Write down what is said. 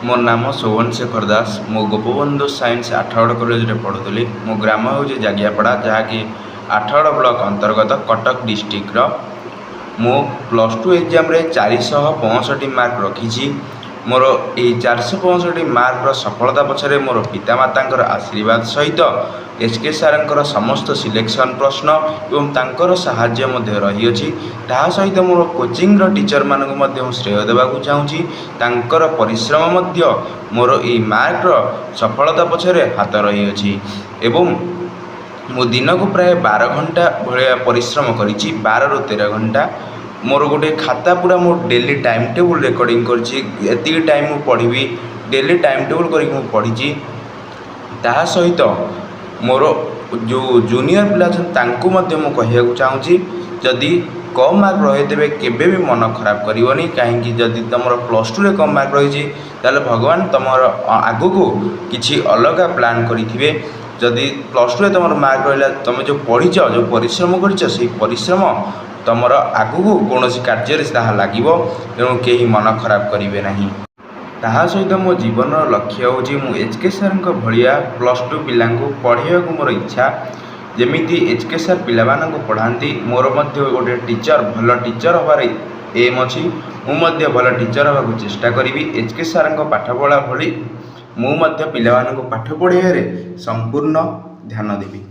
मोर नाम शोभन शेखर दास। मो Gopabandhu science Athgarh college में पढ़ुली। मो ग्राम हूँ जागियापड़ा जहाँकि आठगड़ ब्लॉक अंतर्गत कटक डिस्ट्रिक्टर। मो +2 एग्जाम 465 मार्क रखी। मोर यही 465 मार्क सफलता पछरे मोर पितामाता आशीर्वाद सहित एचके सार समस्त सिलेक्शन प्रश्न एवं तांकर साहाय्य रही अछि। ता सहित मोर कोचिंग टीचर मानक श्रेय देवाक चाहूँगी। तांकर परिश्रम मोर यही मार्क सफलता पछरे हाथ रही अछि। एवं मो दिन को प्राय 12 घंटा भाया परिश्रम करी। 12 ରୁ 13 घंटा मोर गोटे खाता पूरा मो डेली टाइम टेबल रेकर्डिंग करती टाइम मु पढ़ी डेली टाइम टेबल कर पढ़ी। ता सहित मोर जो जूनियर पिला तांकु मध्य मु कहया चाहूँगी जदि कम मार्क रही केबे भी मन खराब करनी। कहीं जदि तुम +2 रे कम मार्क रही भगवान तुम आगु को किसी अलग प्लान करेंगे। जदि +2 रे तुम मार्क रहा तुम जो पढ़ी जो परिश्रम परिश्रम तुम आगु को कौन कार्य लगे तेणु कहीं मन खराब करेंगे नहीं। ता सहित मो जीवन लक्ष्य हूँ मु एचके सार भाया +2 पिला पढ़ाई मोर इच्छा। जमीती एचके सार पिला पढ़ाती मोर गोटे टीचर भल टीचर हबार एम अच्छी। मुझे भल टीचर हाँ चेष्टा करी। एचके सार पाठ पढ़ा भली मु पिला पाठ पढ़ाइे संपूर्ण ध्यान देवी।